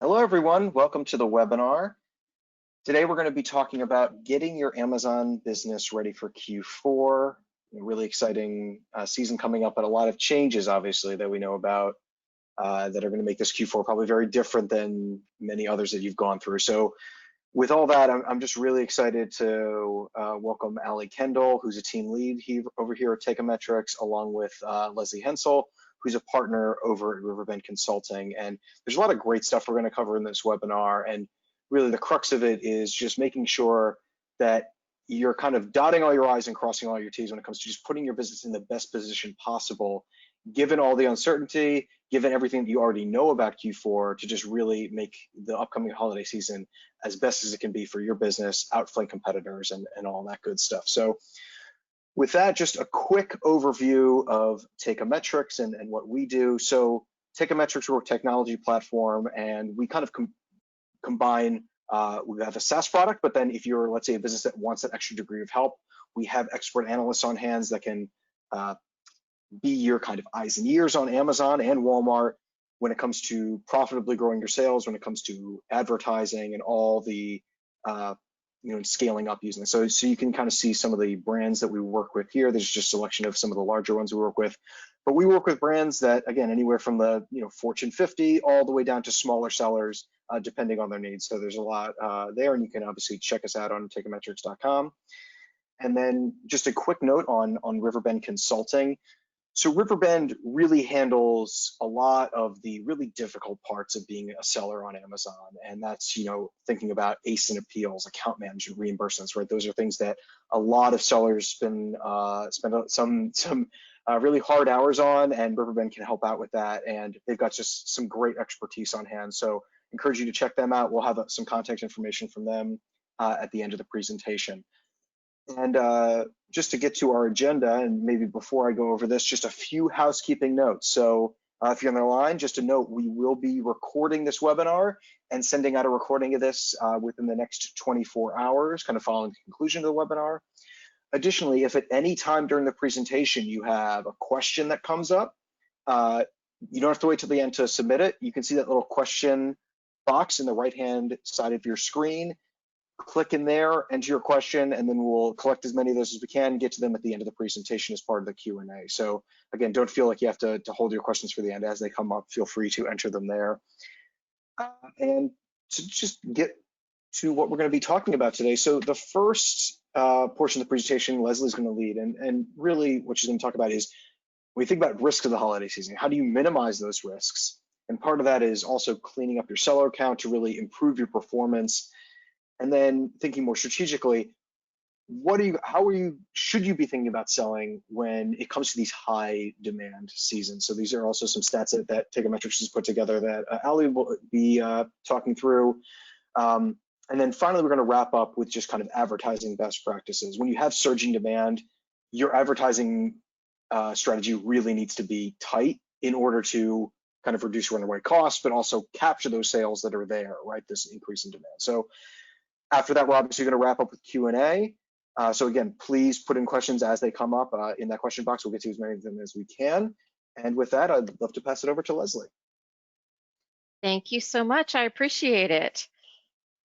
Hello, everyone. Welcome to the webinar. Today, we're going to be talking about getting your Amazon business ready for Q4. A really exciting season coming up, but a lot of changes, obviously, that we know about that are going to make this Q4 probably very different than many others that you've gone through. So with all that, I'm just really excited to welcome Ali Kendall, who's a team lead over here at Takeometrics, along with Leslie Hensel, who's a partner over at Riverbend Consulting. And there's a lot of great stuff we're going to cover in this webinar. And really the crux of it is just making sure that you're kind of dotting all your I's and crossing all your T's when it comes to just putting your business in the best position possible, given all the uncertainty, given everything that you already know about Q4, to just really make the upcoming holiday season as best as it can be for your business, outflank competitors, and all that good stuff. So with that, just a quick overview of Takeometrics and what we do. So Takeometrics, we're a technology platform, and we kind of combine, we have a SaaS product, but then if you're, let's say, a business that wants an extra degree of help, we have expert analysts on hands that can be your kind of eyes and ears on Amazon and Walmart when it comes to profitably growing your sales, when it comes to advertising and all the scaling up using it. So you can kind of see some of the brands that we work with here. There's just a selection of some of the larger ones we work with, but we work with brands that, again, anywhere from the Fortune 50 all the way down to smaller sellers, depending on their needs. So there's a lot there, and you can obviously check us out on takeometrics.com. And then just a quick note on Riverbend Consulting. So Riverbend really handles a lot of the really difficult parts of being a seller on Amazon, and that's thinking about ASIN appeals, account management, reimbursements, right? Those are things that a lot of sellers spend some really hard hours on, and Riverbend can help out with that. And they've got just some great expertise on hand. So encourage you to check them out. We'll have some contact information from them at the end of the presentation. And just to get to our agenda, and maybe before I go over this, just a few housekeeping notes. So if you're on the line, just a note, we will be recording this webinar and sending out a recording of this within the next 24 hours, kind of following the conclusion of the webinar. Additionally, if at any time during the presentation you have a question that comes up, you don't have to wait till the end to submit it. You can see that little question box in the right-hand side of your screen. Click in there, enter your question, and then we'll collect as many of those as we can, get to them at the end of the presentation as part of the Q&A. So again, don't feel like you have to hold your questions for the end. As they come up, feel free to enter them there. And to just get to what we're going to be talking about today. So the first portion of the presentation, Leslie's going to lead, and really what she's going to talk about is when you think about risks of the holiday season, how do you minimize those risks? And part of that is also cleaning up your seller account to really improve your performance. And then thinking more strategically, should you be thinking about selling when it comes to these high demand seasons? So these are also some stats that Takeometrics has put together that Ali will be talking through. And then finally, we're going to wrap up with just kind of advertising best practices. When you have surging demand, your advertising strategy really needs to be tight in order to kind of reduce runaway costs, but also capture those sales that are there, right? This increase in demand. So after that, we're obviously going to wrap up with Q&A. So again, please put in questions as they come up in that question box. We'll get to as many of them as we can. And with that, I'd love to pass it over to Leslie. Thank you so much. I appreciate it.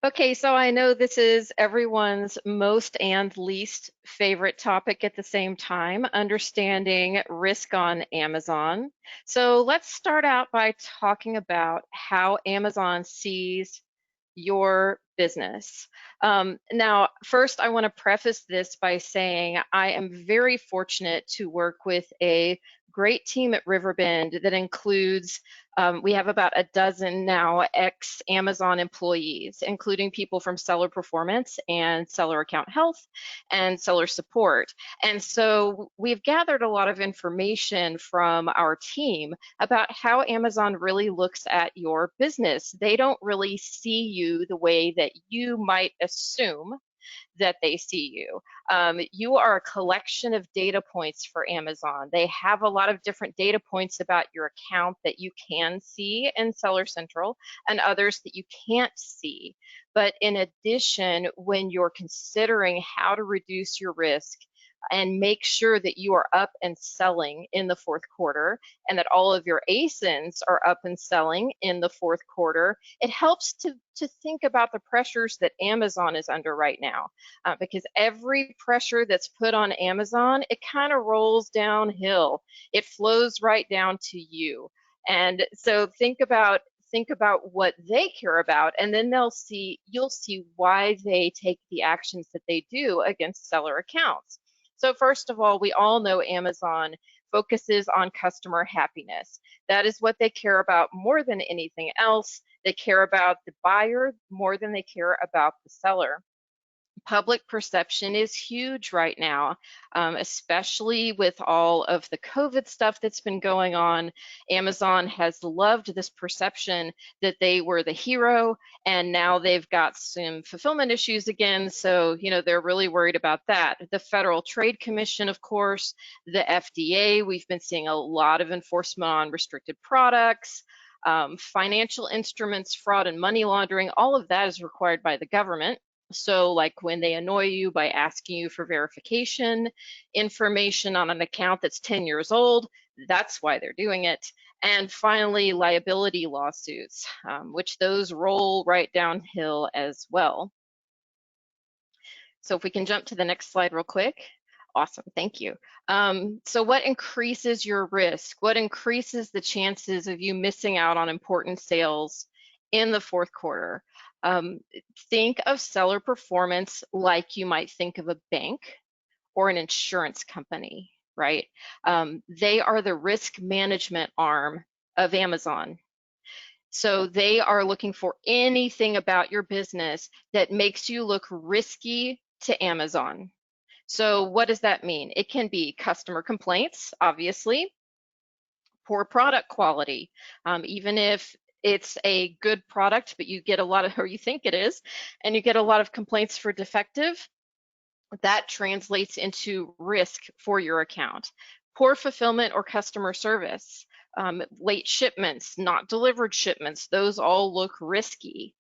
Okay, so I know this is everyone's most and least favorite topic at the same time, understanding risk on Amazon. So let's start out by talking about how Amazon sees your business. Now, first, I want to preface this by saying I am very fortunate to work with a great team at Riverbend that includes, we have about a dozen now ex-Amazon employees, including people from seller performance and seller account health and seller support. And so we've gathered a lot of information from our team about how Amazon really looks at your business. They don't really see you the way that you might assume that they see you. You are a collection of data points for Amazon. They have a lot of different data points about your account that you can see in Seller Central and others that you can't see. But in addition, when you're considering how to reduce your risk, and make sure that you are up and selling in the fourth quarter and that all of your ASINs are up and selling in the fourth quarter, it helps to think about the pressures that Amazon is under right now. Because every pressure that's put on Amazon, it kind of rolls downhill. It flows right down to you. And so think about what they care about, and then you'll see why they take the actions that they do against seller accounts. So first of all, we all know Amazon focuses on customer happiness. That is what they care about more than anything else. They care about the buyer more than they care about the seller. Public perception is huge right now, especially with all of the COVID stuff that's been going on. Amazon has loved this perception that they were the hero, and now they've got some fulfillment issues again. So, they're really worried about that. The Federal Trade Commission, of course, the FDA, we've been seeing a lot of enforcement on restricted products. Financial instruments, fraud and money laundering, all of that is required by the government. So like when they annoy you by asking you for verification information on an account that's 10 years old, that's why they're doing it. And finally, liability lawsuits, which those roll right downhill as well. So if we can jump to the next slide real quick. Awesome, thank you. So what increases your risk? What increases the chances of you missing out on important sales in the fourth quarter? Think of seller performance like you might think of a bank or an insurance company, right? They are the risk management arm of Amazon. So they are looking for anything about your business that makes you look risky to Amazon. So what does that mean? It can be customer complaints, obviously, poor product quality, even if it's a good product, but you get a lot of, or you think it is, and you get a lot of complaints for defective, that translates into risk for your account. Poor fulfillment or customer service, late shipments, not delivered shipments, those all look risky.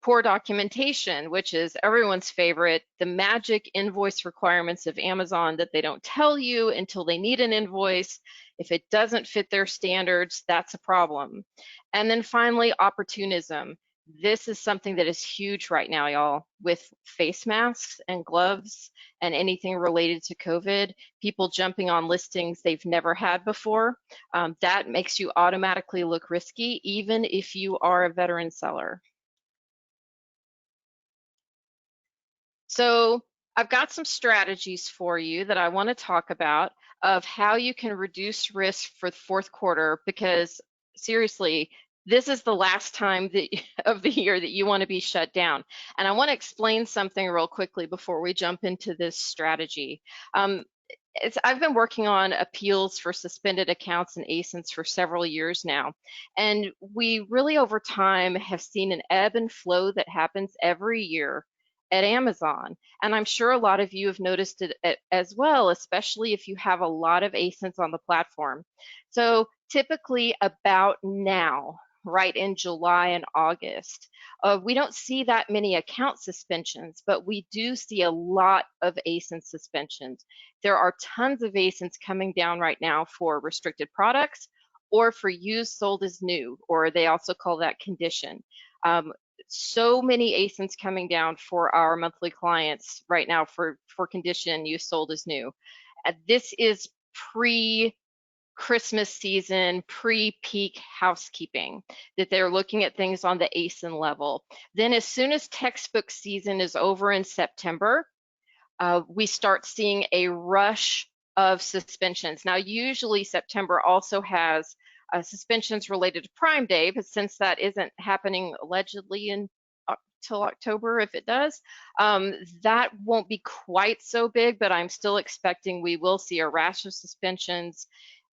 Poor documentation, which is everyone's favorite, the magic invoice requirements of Amazon that they don't tell you until they need an invoice. If it doesn't fit their standards, that's a problem. And then finally, opportunism. This is something that is huge right now, y'all, with face masks and gloves and anything related to COVID, people jumping on listings they've never had before. That makes you automatically look risky, even if you are a veteran seller. So I've got some strategies for you that I want to talk about of how you can reduce risk for the fourth quarter, because seriously, this is the last time of the year that you want to be shut down. And I want to explain something real quickly before we jump into this strategy. I've been working on appeals for suspended accounts and ASINs for several years now. And we really over time have seen an ebb and flow that happens every year at Amazon. And I'm sure a lot of you have noticed it as well, especially if you have a lot of ASINs on the platform. So typically about now, right in July and August, we don't see that many account suspensions, but we do see a lot of ASIN suspensions. There are tons of ASINs coming down right now for restricted products or for used sold as new, or they also call that condition. So many ASINs coming down for our monthly clients right now for condition used sold as new. This is pre-Christmas season, pre-peak housekeeping, that they're looking at things on the ASIN level. Then as soon as textbook season is over in September, we start seeing a rush of suspensions. Now, usually September also has suspensions related to Prime Day, but since that isn't happening allegedly until October, if it does, that won't be quite so big, but I'm still expecting we will see a rash of suspensions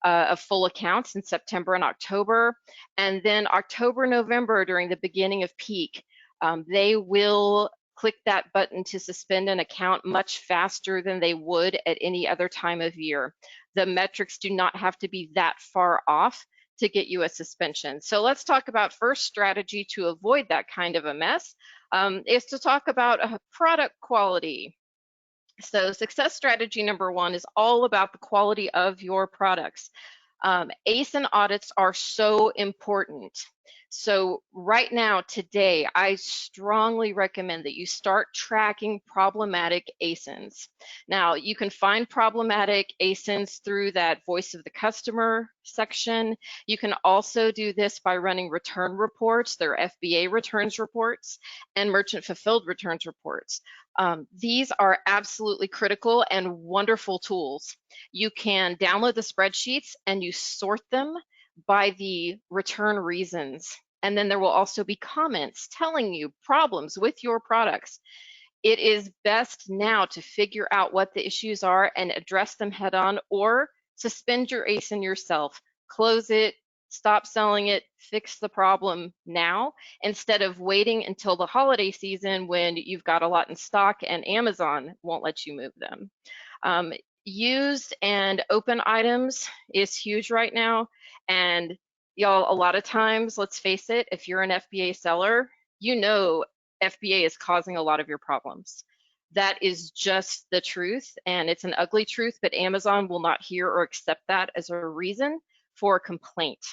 of full accounts in September and October. And then October, November, during the beginning of peak, they will click that button to suspend an account much faster than they would at any other time of year. The metrics do not have to be that far off to get you a suspension. So let's talk about first strategy to avoid that kind of a mess is to talk about product quality. So success strategy number one is all about the quality of your products. ASIN audits are so important. So right now, today, I strongly recommend that you start tracking problematic ASINs. Now, you can find problematic ASINs through that voice of the customer section. You can also do this by running return reports, their FBA returns reports, and merchant fulfilled returns reports. These are absolutely critical and wonderful tools. You can download the spreadsheets and you sort them by the return reasons. And then there will also be comments telling you problems with your products. It is best now to figure out what the issues are and address them head on, or suspend your ASIN yourself, close it, stop selling it, fix the problem now, instead of waiting until the holiday season when you've got a lot in stock and Amazon won't let you move them. Used and open items is huge right now. And y'all, a lot of times, let's face it, if you're an FBA seller, you know FBA is causing a lot of your problems. That is just the truth, and it's an ugly truth, but Amazon will not hear or accept that as a reason for a complaint.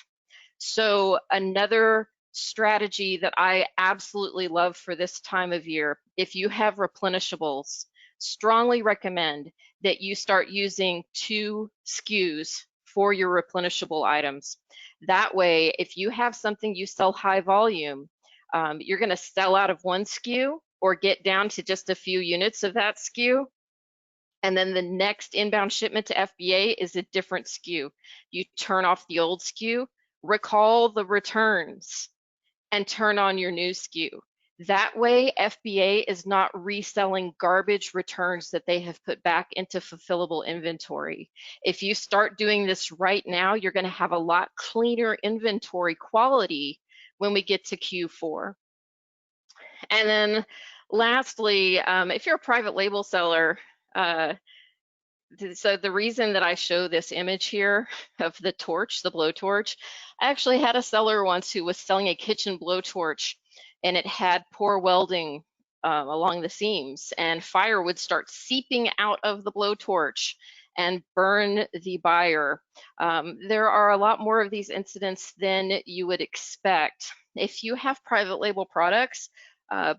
So another strategy that I absolutely love for this time of year, if you have replenishables, strongly recommend that you start using 2 SKUs for your replenishable items. That way, if you have something you sell high volume, you're going to sell out of one SKU or get down to just a few units of that SKU. And then the next inbound shipment to FBA is a different SKU. You turn off the old SKU, recall the returns, and turn on your new SKU. That way, FBA is not reselling garbage returns that they have put back into fulfillable inventory. If you start doing this right now, you're going to have a lot cleaner inventory quality when we get to Q4. And then lastly, if you're a private label seller, so the reason that I show this image here of the torch, the blowtorch, I actually had a seller once who was selling a kitchen blowtorch, and it had poor welding along the seams, and fire would start seeping out of the blowtorch and burn the buyer. There are a lot more of these incidents than you would expect. If you have private label products,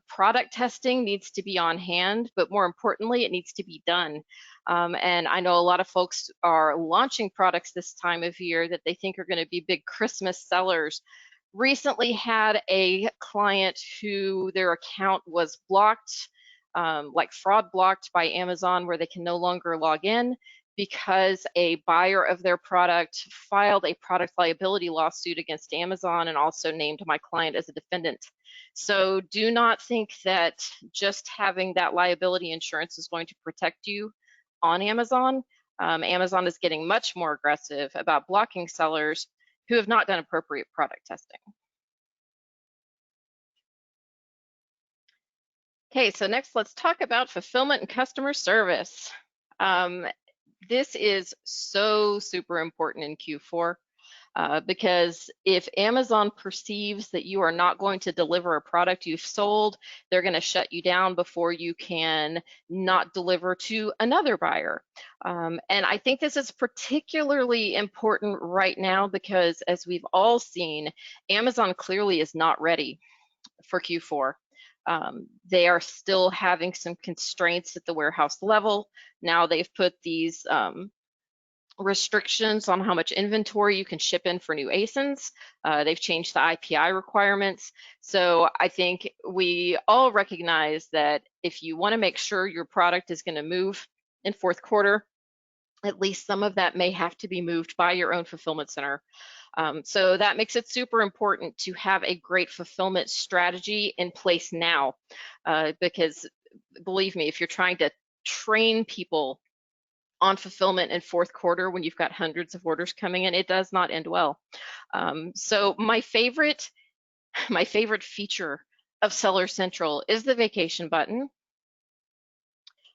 product testing needs to be on hand, but more importantly, it needs to be done. And I know a lot of folks are launching products this time of year that they think are going to be big Christmas sellers. Recently had a client who their account was blocked, like fraud blocked by Amazon, where they can no longer log in because a buyer of their product filed a product liability lawsuit against Amazon and also named my client as a defendant. So do not think that just having that liability insurance is going to protect you on Amazon. Amazon is getting much more aggressive about blocking sellers who have not done appropriate product testing. Okay, so next let's talk about fulfillment and customer service. This is so super important in Q4 because if Amazon perceives that you are not going to deliver a product you've sold, they're going to shut you down before you can not deliver to another buyer. And I think this is particularly important right now because, as we've all seen, Amazon clearly is not ready for Q4. They are still having some constraints at the warehouse level. Now they've put these restrictions on how much inventory you can ship in for new ASINs. They've changed the IPI requirements. So I think we all recognize that if you want to make sure your product is going to move in fourth quarter, at least some of that may have to be moved by your own fulfillment center. So that makes it super important to have a great fulfillment strategy in place now, because believe me, if you're trying to train people on fulfillment in fourth quarter when you've got hundreds of orders coming in, it does not end well. So my favorite feature of Seller Central is the vacation button,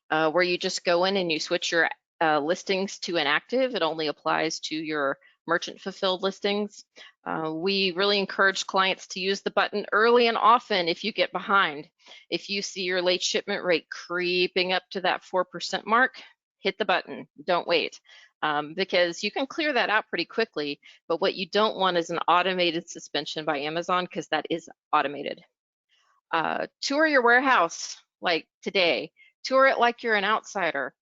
where you just go in and you switch your listings to inactive. It only applies to your merchant fulfilled listings. We really encourage clients to use the button early and often if you get behind. If you see your late shipment rate creeping up to that 4% mark, hit the button, don't wait. Because you can clear that out pretty quickly, but what you don't want is an automated suspension by Amazon, because that is automated. Tour your warehouse like today. Tour it like you're an outsider.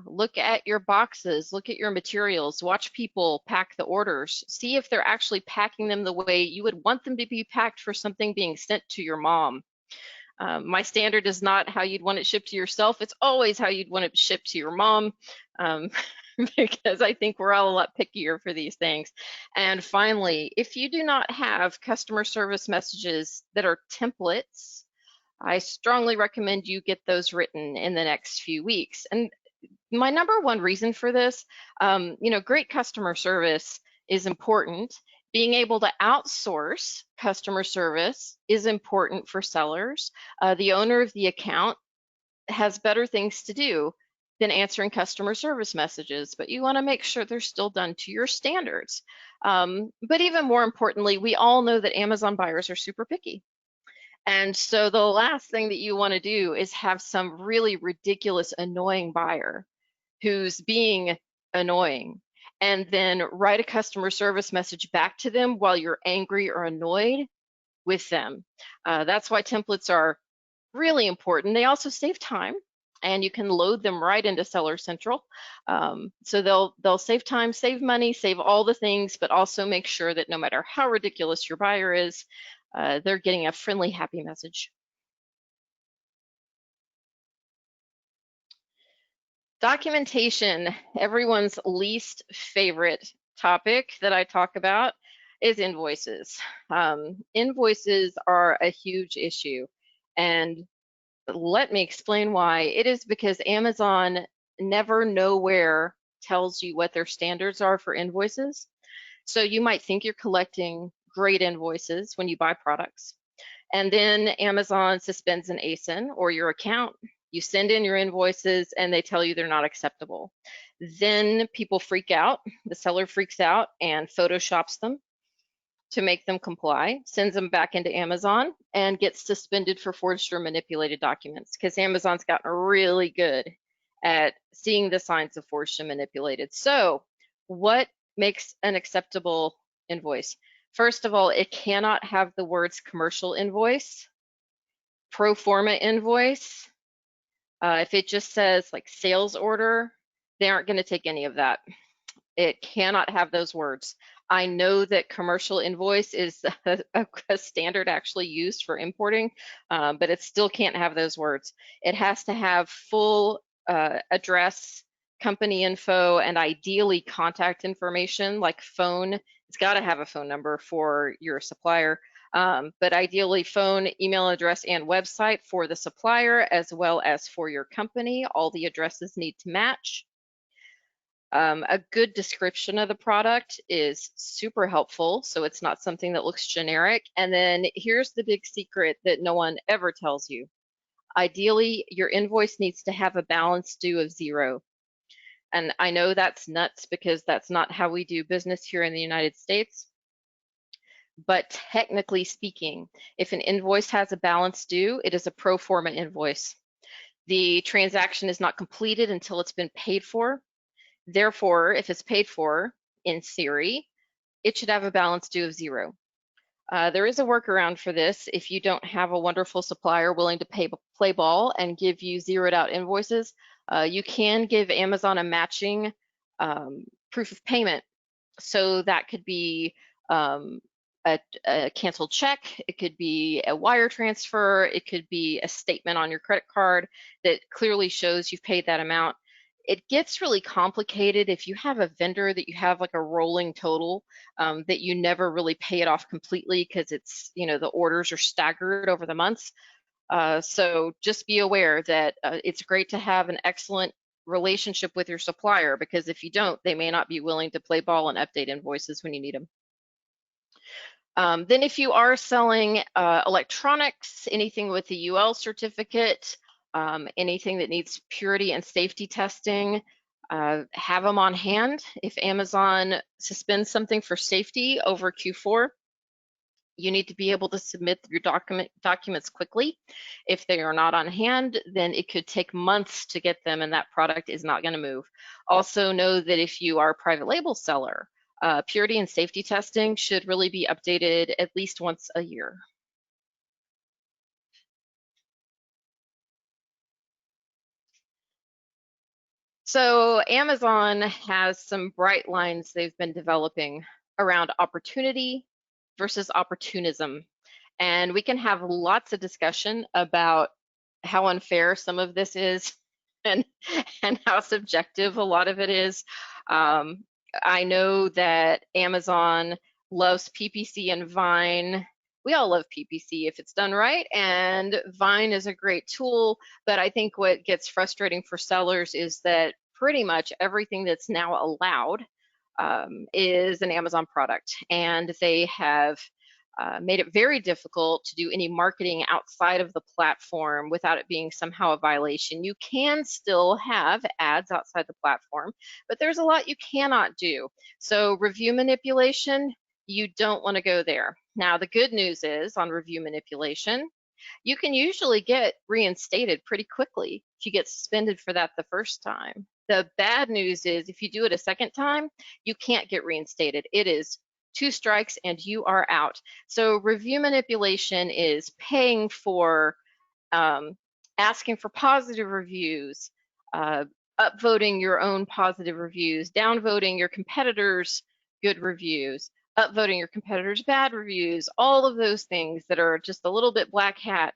Look at your boxes, look at your materials, watch people pack the orders, see if they're actually packing them the way you would want them to be packed for something being sent to your mom. My standard is not how you'd want it shipped to yourself. It's always how you'd want it shipped to your mom, because I think we're all a lot pickier for these things. And finally, if you do not have customer service messages that are templates, I strongly recommend you get those written in the next few weeks. And my number one reason for this, great customer service is important. Being able to outsource customer service is important for sellers. The owner of the account has better things to do than answering customer service messages, but you want to make sure they're still done to your standards. But even more importantly, we all know that Amazon buyers are super picky. And so the last thing that you want to do is have some really ridiculous, annoying buyer who's being annoying, and then write a customer service message back to them while you're angry or annoyed with them. That's why templates are really important. They also save time, and you can load them right into Seller Central. So they'll save time, save money, save all the things, but also make sure that no matter how ridiculous your buyer is, they're getting a friendly, happy message. Documentation, everyone's least favorite topic that I talk about is invoices. Invoices are a huge issue, and let me explain why. It is because Amazon never nowhere tells you what their standards are for invoices. So you might think you're collecting great invoices when you buy products, and then Amazon suspends an ASIN or your account. You send in your invoices and they tell you they're not acceptable. Then people freak out, the seller freaks out and photoshops them to make them comply, sends them back into Amazon, and gets suspended for forged or manipulated documents, because Amazon's gotten really good at seeing the signs of forged and manipulated. So what makes an acceptable invoice? First of all, it cannot have the words commercial invoice, pro forma invoice. If it just says like sales order, they aren't going to take any of that. It cannot have those words. I know that commercial invoice is a standard actually used for importing, but it still can't have those words. It has to have full address, company info, and ideally contact information like phone. It's got to have a phone number for your supplier, but ideally phone, email address, and website for the supplier as well as for your company. All the addresses need to match. A good description of the product is super helpful, so it's not something that looks generic. And then here's the big secret that no one ever tells you. Ideally, your invoice needs to have a balance due of 0. And I know that's nuts because that's not how we do business here in the United States. But technically speaking, if an invoice has a balance due, it is a pro forma invoice. The transaction is not completed until it's been paid for. Therefore, if it's paid for, in theory, it should have a balance due of 0. There is a workaround for this. If you don't have a wonderful supplier willing to play ball and give you zeroed out invoices, you can give Amazon a matching proof of payment. So that could be a canceled check, it could be a wire transfer, it could be a statement on your credit card that clearly shows you've paid that amount. It gets really complicated if you have a vendor that you have like a rolling total, that you never really pay it off completely because it's, the orders are staggered over the months. So just be aware that it's great to have an excellent relationship with your supplier, because if you don't, they may not be willing to play ball and update invoices when you need them. Then if you are selling electronics, anything with the UL certificate, anything that needs purity and safety testing, Have them on hand. If Amazon suspends something for safety over Q4, you need to be able to submit your documents quickly. If they are not on hand, then it could take months to get them, and that product is not going to move. Also know that if you are a private label seller, purity and safety testing should really be updated at least once a year. So Amazon has some bright lines they've been developing around opportunity versus opportunism. And we can have lots of discussion about how unfair some of this is and, and how subjective a lot of it is. I know that Amazon loves PPC and Vine. We all love PPC if it's done right, and Vine is a great tool, but I think what gets frustrating for sellers is that pretty much everything that's now allowed is an Amazon product, and they have made it very difficult to do any marketing outside of the platform without it being somehow a violation. You can still have ads outside the platform, but there's a lot you cannot do. So review manipulation, you don't want to go there. Now, the good news is on review manipulation, you can usually get reinstated pretty quickly if you get suspended for that the first time. The bad news is if you do it a second time, you can't get reinstated. It is 2 strikes and you are out. So review manipulation is paying for, asking for positive reviews, upvoting your own positive reviews, downvoting your competitors' good reviews, upvoting your competitors' bad reviews, all of those things that are just a little bit black hat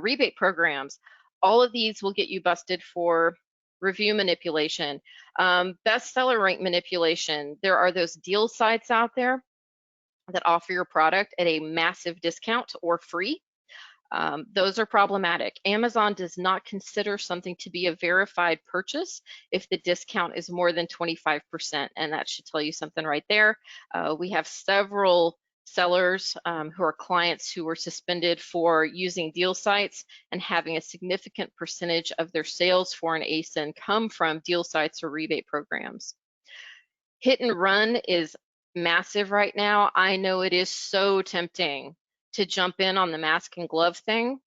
rebate programs. All of these will get you busted for review manipulation. Bestseller rank manipulation. There are those deal sites out there that offer your product at a massive discount or free. Those are problematic. Amazon does not consider something to be a verified purchase if the discount is more than 25%, and that should tell you something right there. We have several sellers who are clients who were suspended for using deal sites and having a significant percentage of their sales for an ASIN come from deal sites or rebate programs. Hit and run is massive right now. I know it is so tempting to jump in on the mask and glove thing,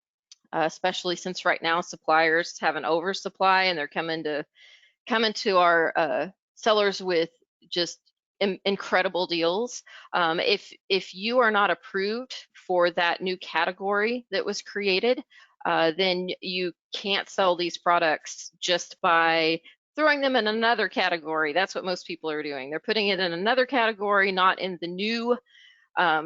especially since right now suppliers have an oversupply and they're coming to our sellers with just incredible deals. If you are not approved for that new category that was created, then you can't sell these products just by throwing them in another category. That's what most people are doing. They're putting it in another category, not in the new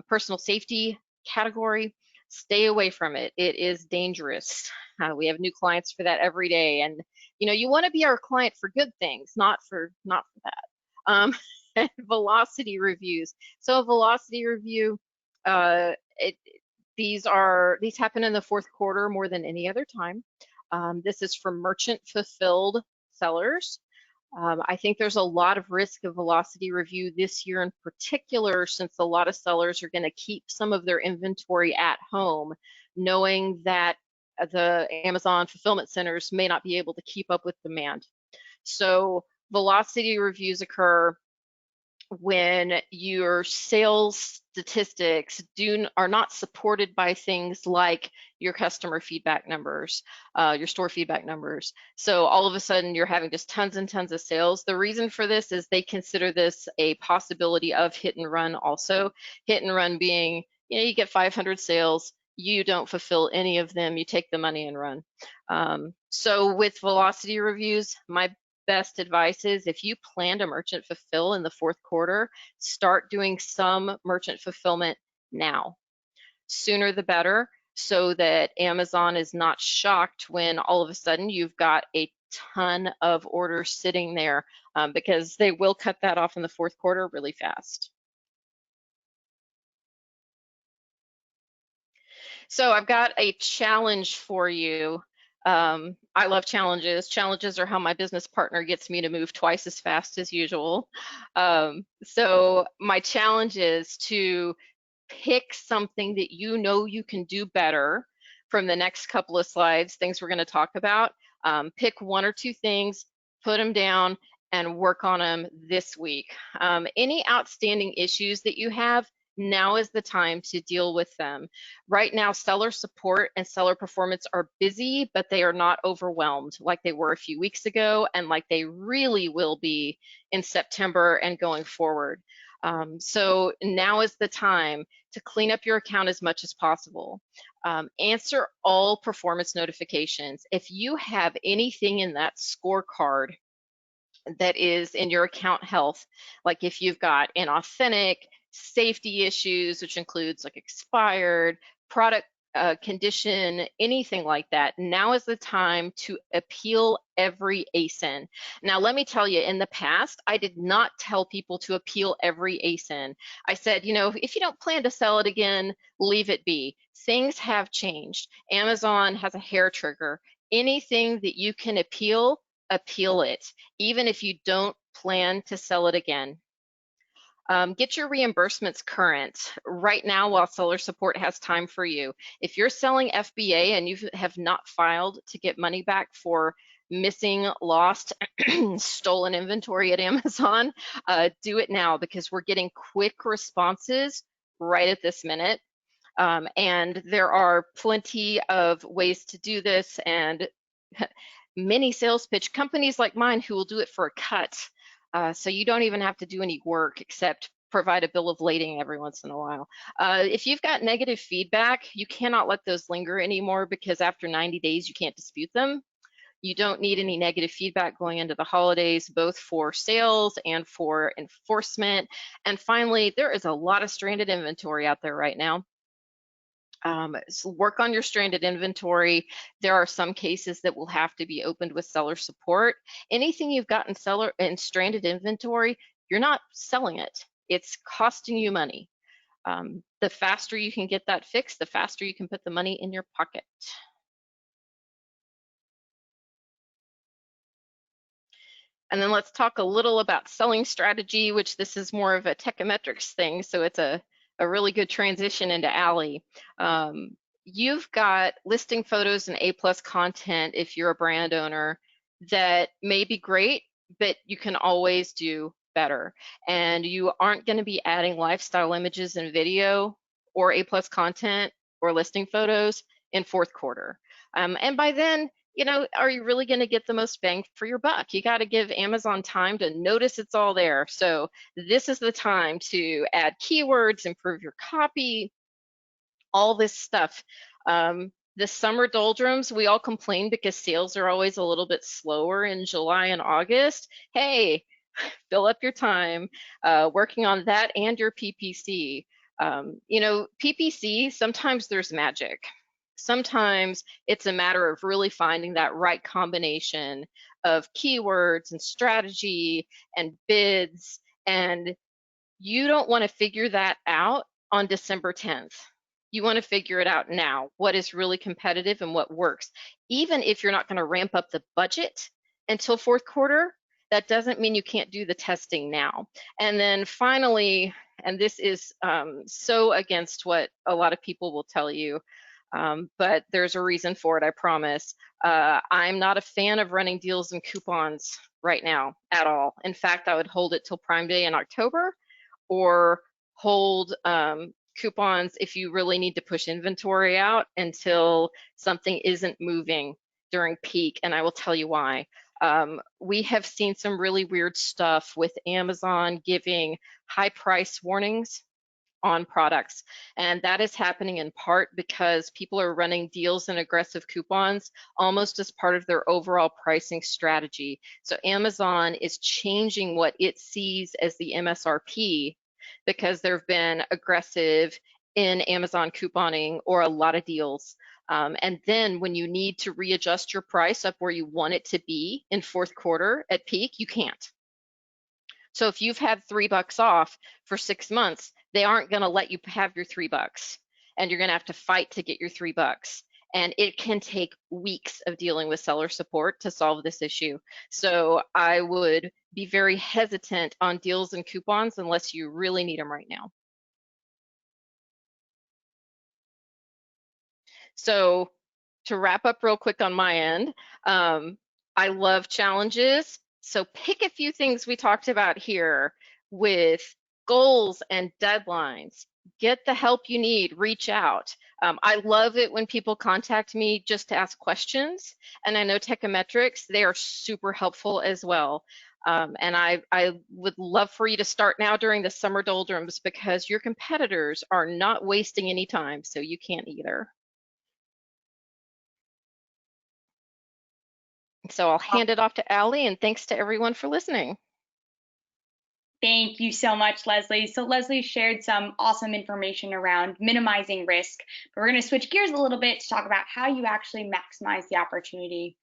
personal safety category. Stay away from it. It is dangerous. We have new clients for that every day, and you want to be our client for good things, not for that. And velocity reviews. So a velocity review, these happen in the fourth quarter more than any other time. This is for merchant fulfilled sellers. I think there's a lot of risk of velocity review this year in particular, since a lot of sellers are going to keep some of their inventory at home, knowing that the Amazon fulfillment centers may not be able to keep up with demand. So velocity reviews occur when your sales statistics are not supported by things like your customer feedback numbers, your store feedback numbers. So all of a sudden you're having just tons and tons of sales. The reason for this is they consider this a possibility of hit and run also. Hit and run being, you get 500 sales, you don't fulfill any of them, you take the money and run. So with velocity reviews, my best advice is if you plan to merchant fulfill in the fourth quarter, start doing some merchant fulfillment now. Sooner the better, so that Amazon is not shocked when all of a sudden you've got a ton of orders sitting there, because they will cut that off in the fourth quarter really fast. So I've got a challenge for you. I love challenges. Challenges are how my business partner gets me to move twice as fast as usual. So my challenge is to pick something that you know you can do better from the next couple of slides, things we're going to talk about. Pick 1 or 2 things, put them down, and work on them this week. Any outstanding issues that you have, now is the time to deal with them. Right now, seller support and seller performance are busy, but they are not overwhelmed like they were a few weeks ago and like they really will be in September and going forward. So now is the time to clean up your account as much as possible. Answer all performance notifications. If you have anything in that scorecard that is in your account health, like if you've got inauthentic, safety issues, which includes like expired, product condition, anything like that, now is the time to appeal every ASIN. Now, let me tell you, in the past, I did not tell people to appeal every ASIN. I said, you know, if you don't plan to sell it again, leave it be. Things have changed. Amazon has a hair trigger. Anything that you can appeal, appeal it, even if you don't plan to sell it again. Get your reimbursements current right now while seller support has time for you. If you're selling FBA and you have not filed to get money back for missing, lost, stolen inventory at Amazon, do it now, because we're getting quick responses right at this minute. And there are plenty of ways to do this, and many sales pitch companies like mine who will do it for a cut. So you don't even have to do any work except provide a bill of lading every once in a while. If you've got negative feedback, you cannot let those linger anymore, because after 90 days, you can't dispute them. You don't need any negative feedback going into the holidays, both for sales and for enforcement. And finally, there is a lot of stranded inventory out there right now. So work on your stranded inventory. There are some cases that will have to be opened with seller support. Anything you've got in seller and stranded inventory, you're not selling it. It's costing you money. The faster you can get that fixed, the faster you can put the money in your pocket. And then let's talk a little about selling strategy, which this is more of a techometrics thing, so it's a really good transition into Allie. You've got listing photos and A+ content if you're a brand owner that may be great, but you can always do better. And you aren't going to be adding lifestyle images and video or A+ content or listing photos in fourth quarter. And by then, you know, are you really going to get the most bang for your buck? You got to give Amazon time to notice it's all there. So this is the time to add keywords, improve your copy, all this stuff. The summer doldrums, we all complain because sales are always a little bit slower in July and August. Hey, fill up your time working on that and your PPC. You know, PPC, sometimes there's magic. Sometimes it's a matter of really finding that right combination of keywords and strategy and bids, and you don't want to figure that out on December 10th. You want to figure it out now, what is really competitive and what works. Even if you're not going to ramp up the budget until fourth quarter, that doesn't mean you can't do the testing now. And then finally, and this is so against what a lot of people will tell you, but there's a reason for it, I promise. I'm not a fan of running deals and coupons right now at all. In fact, I would hold it till Prime Day in October, or hold coupons if you really need to push inventory out until something isn't moving during peak, and I will tell you why. We have seen some really weird stuff with Amazon giving high price warnings on products, and that is happening in part because people are running deals and aggressive coupons almost as part of their overall pricing strategy. So Amazon is changing what it sees as the MSRP because there have been aggressive in Amazon couponing or a lot of deals. And then when you need to readjust your price up where you want it to be in fourth quarter at peak, you can't. So if you've had $3 off for 6 months, they aren't going to let you have your $3, and you're going to have to fight to get your $3. And it can take weeks of dealing with seller support to solve this issue. So I would be very hesitant on deals and coupons unless you really need them right now. So to wrap up real quick on my end, I love challenges. So pick a few things we talked about here with goals and deadlines. Get the help you need, reach out. I love it when people contact me just to ask questions. And I know Techometrics, they are super helpful as well. And I would love for you to start now during the summer doldrums because your competitors are not wasting any time, so you can't either. So I'll hand it off to Allie, and thanks to everyone for listening. Thank you so much, Leslie. So Leslie shared some awesome information around minimizing risk, but we're going to switch gears a little bit to talk about how you actually maximize the opportunity.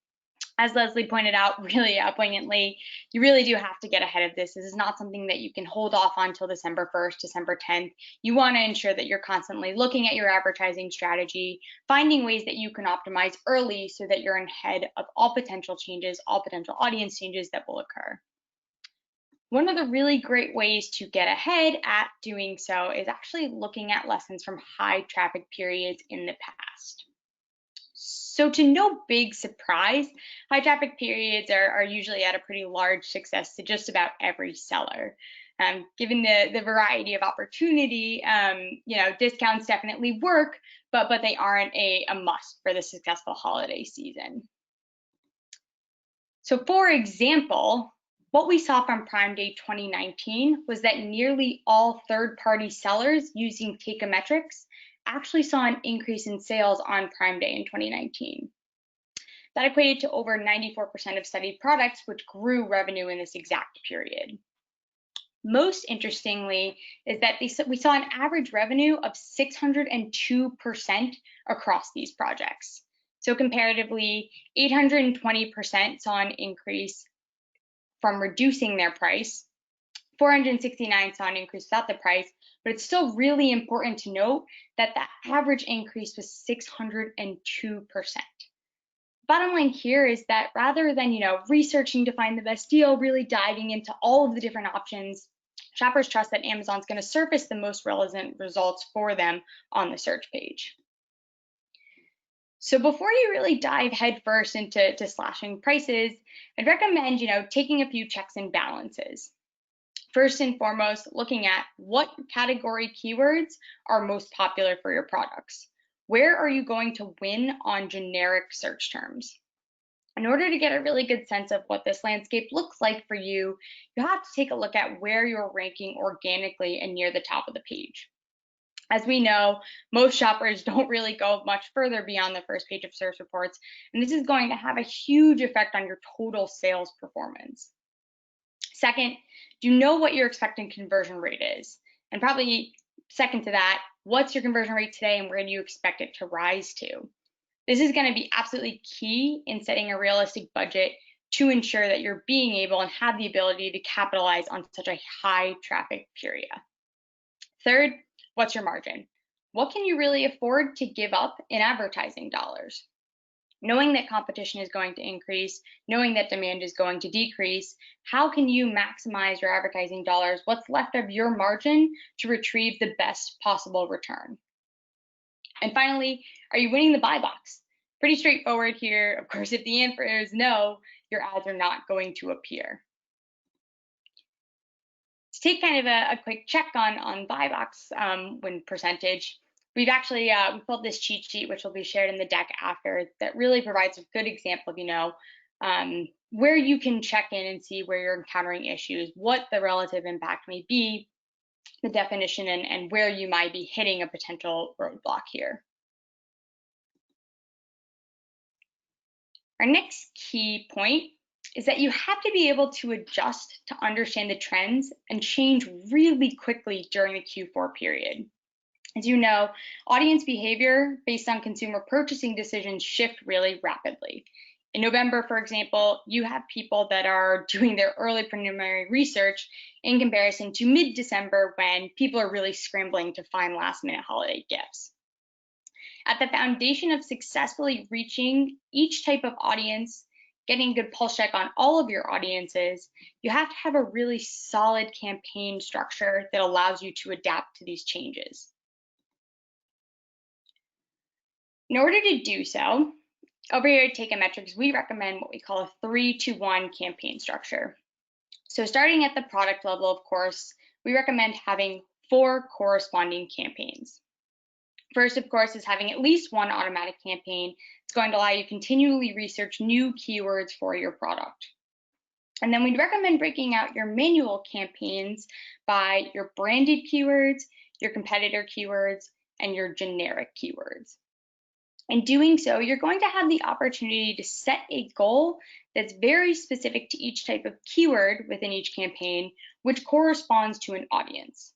As Leslie pointed out really poignantly, you really do have to get ahead of this. This is not something that you can hold off until December 1st, December 10th. You want to ensure that you're constantly looking at your advertising strategy, finding ways that you can optimize early so that you're ahead of all potential changes, all potential audience changes that will occur. One of the really great ways to get ahead at doing so is actually looking at lessons from high traffic periods in the past. So to no big surprise, high traffic periods are usually at a pretty large success to just about every seller. Given the variety of opportunity, discounts definitely work, but they aren't a must for the successful holiday season. So for example, what we saw from Prime Day 2019 was that nearly all third-party sellers using Techometrics actually saw an increase in sales on Prime Day in 2019. That equated to over 94% of studied products, which grew revenue in this exact period. Most interestingly is that we saw an average revenue of 602% across these projects. So comparatively, 820% saw an increase from reducing their price. 469 saw an increase without the price, but it's still really important to note that the average increase was 602%. Bottom line here is that rather than researching to find the best deal, really diving into all of the different options, shoppers trust that Amazon's going to surface the most relevant results for them on the search page. So before you really dive headfirst into slashing prices, I'd recommend taking a few checks and balances. First and foremost, looking at what category keywords are most popular for your products. Where are you going to win on generic search terms? In order to get a really good sense of what this landscape looks like for you, you have to take a look at where you're ranking organically and near the top of the page. As we know, most shoppers don't really go much further beyond the first page of search reports, and this is going to have a huge effect on your total sales performance. Second, do you know what your expected conversion rate is? And probably second to that, what's your conversion rate today and where do you expect it to rise to? This is going to be absolutely key in setting a realistic budget to ensure that you're being able and have the ability to capitalize on such a high traffic period. Third, what's your margin? What can you really afford to give up in advertising dollars? Knowing that competition is going to increase, knowing that demand is going to decrease, how can you maximize your advertising dollars? What's left of your margin to retrieve the best possible return? And finally, are you winning the buy box? Pretty straightforward here. Of course, if the answer is no, your ads are not going to appear. To take kind of a quick check on buy box win percentage, we've actually we built this cheat sheet, which will be shared in the deck after, that really provides a good example of where you can check in and see where you're encountering issues, what the relative impact may be, the definition, and where you might be hitting a potential roadblock here. Our next key point is that you have to be able to adjust to understand the trends and change really quickly during the Q4 period. As you know, audience behavior based on consumer purchasing decisions shift really rapidly. In November, for example, you have people that are doing their early preliminary research in comparison to mid-December when people are really scrambling to find last-minute holiday gifts. At the foundation of successfully reaching each type of audience, getting a good pulse check on all of your audiences, you have to have a really solid campaign structure that allows you to adapt to these changes. In order to do so, over here at Techometrics, we recommend what we call a 3-to-1 campaign structure. So starting at the product level, of course, we recommend having 4 corresponding campaigns. First, of course, is having at least one automatic campaign. It's going to allow you to continually research new keywords for your product. And then we'd recommend breaking out your manual campaigns by your branded keywords, your competitor keywords, and your generic keywords. In doing so, you're going to have the opportunity to set a goal that's very specific to each type of keyword within each campaign, which corresponds to an audience.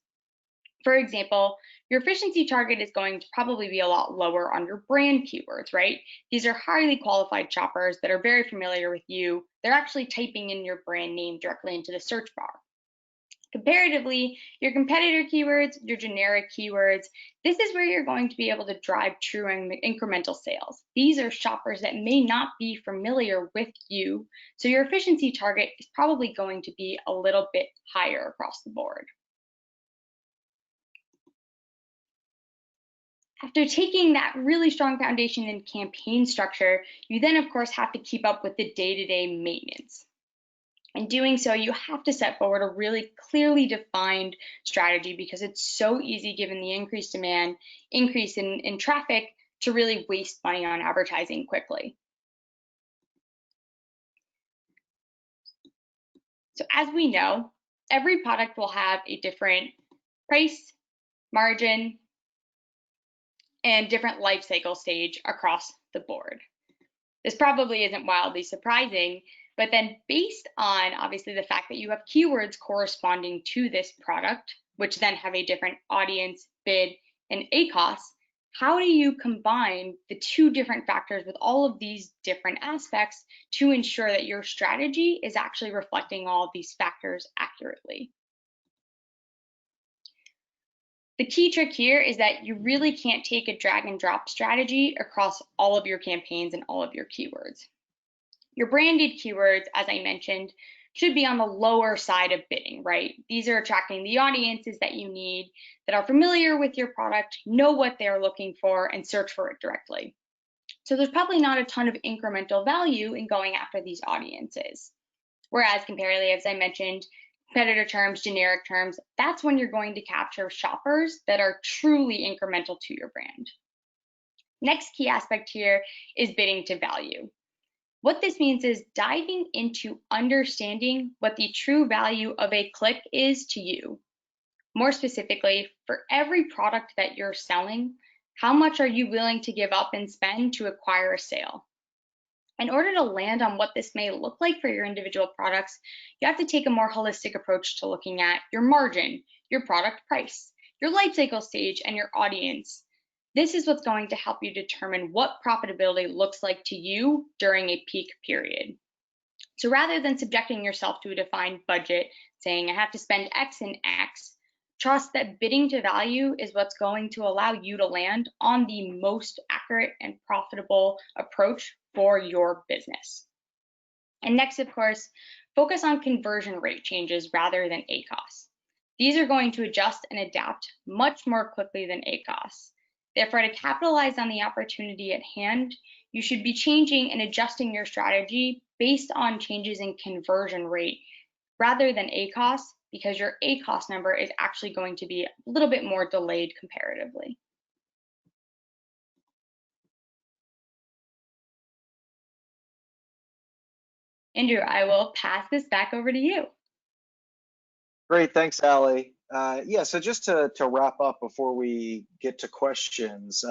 For example, your efficiency target is going to probably be a lot lower on your brand keywords, right? These are highly qualified shoppers that are very familiar with you. They're actually typing in your brand name directly into the search bar. Comparatively, your competitor keywords, your generic keywords, this is where you're going to be able to drive true and incremental sales. These are shoppers that may not be familiar with you, so your efficiency target is probably going to be a little bit higher across the board. After taking that really strong foundation in campaign structure, you then of course have to keep up with the day-to-day maintenance. In doing so, you have to set forward a really clearly defined strategy because it's so easy given the increased demand, increase in traffic to really waste money on advertising quickly. So as we know, every product will have a different price, margin, and different life cycle stage across the board. This probably isn't wildly surprising, but then based on obviously the fact that you have keywords corresponding to this product, which then have a different audience, bid, and ACoS, how do you combine the 2 different factors with all of these different aspects to ensure that your strategy is actually reflecting all of these factors accurately? The key trick here is that you really can't take a drag and drop strategy across all of your campaigns and all of your keywords. Your branded keywords, as I mentioned, should be on the lower side of bidding, right? These are attracting the audiences that you need, that are familiar with your product, know what they're looking for, and search for it directly. So there's probably not a ton of incremental value in going after these audiences. Whereas comparatively, as I mentioned, competitor terms, generic terms, that's when you're going to capture shoppers that are truly incremental to your brand. Next key aspect here is bidding to value. What this means is diving into understanding what the true value of a click is to you. More specifically, for every product that you're selling, how much are you willing to give up and spend to acquire a sale? In order to land on what this may look like for your individual products, you have to take a more holistic approach to looking at your margin, your product price, your life cycle stage, and your audience. This is what's going to help you determine what profitability looks like to you during a peak period. So rather than subjecting yourself to a defined budget, saying I have to spend X and X, trust that bidding to value is what's going to allow you to land on the most accurate and profitable approach for your business. And next, of course, focus on conversion rate changes rather than ACoS. These are going to adjust and adapt much more quickly than ACoS. Therefore, to capitalize on the opportunity at hand, you should be changing and adjusting your strategy based on changes in conversion rate rather than ACoS, because your ACoS number is actually going to be a little bit more delayed comparatively. Andrew, I will pass this back over to you. Great, thanks, Allie. Yeah, so just to wrap up before we get to questions,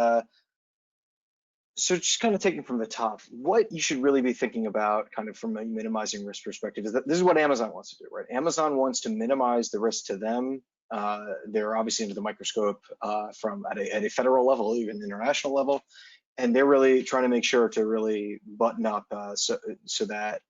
so just kind of taking from the top, what you should really be thinking about kind of from a minimizing risk perspective is that this is what Amazon wants to do, right? Amazon wants to minimize the risk to them. They're obviously under the microscope from at a federal level, even international level, and they're really trying to make sure to really button up so that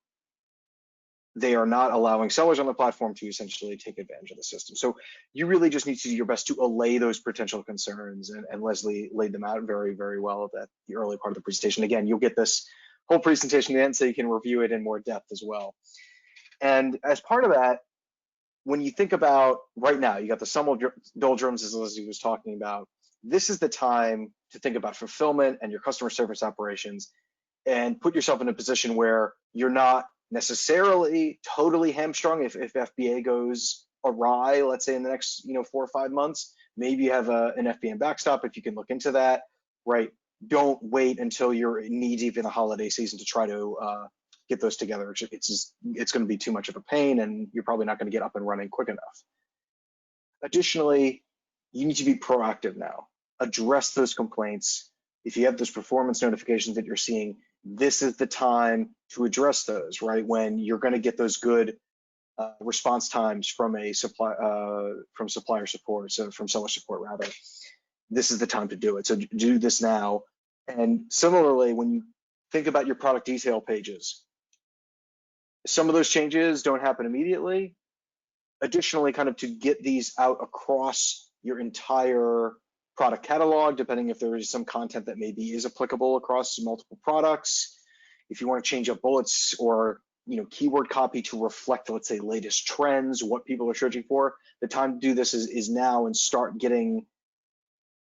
they are not allowing sellers on the platform to essentially take advantage of the system. So you really just need to do your best to allay those potential concerns, and Leslie laid them out very, very well at the early part of the presentation. Again, you'll get this whole presentation at the end so you can review it in more depth as well. And as part of that, when you think about right now, you got the sum of doldrums, as Leslie was talking about, this is the time to think about fulfillment and your customer service operations and put yourself in a position where you're not necessarily totally hamstrung if FBA goes awry, let's say in the next 4 or 5 months. Maybe you have an FBA backstop if you can look into that, right? Don't wait until you're knee deep in the holiday season to try to get those together. It's going to be too much of a pain, and you're probably not going to get up and running quick enough. Additionally, you need to be proactive now. Address those complaints. If you have those performance notifications that you're seeing, this is the time to address those, right? When you're going to get those good response times from from supplier support, so from seller support rather. This is the time to do it. So do this now. And similarly, when you think about your product detail pages, some of those changes don't happen immediately. Additionally, kind of to get these out across your entire product catalog, depending if there is some content that maybe is applicable across multiple products. If you want to change up bullets or keyword copy to reflect, let's say, latest trends, what people are searching for, the time to do this is now, and start getting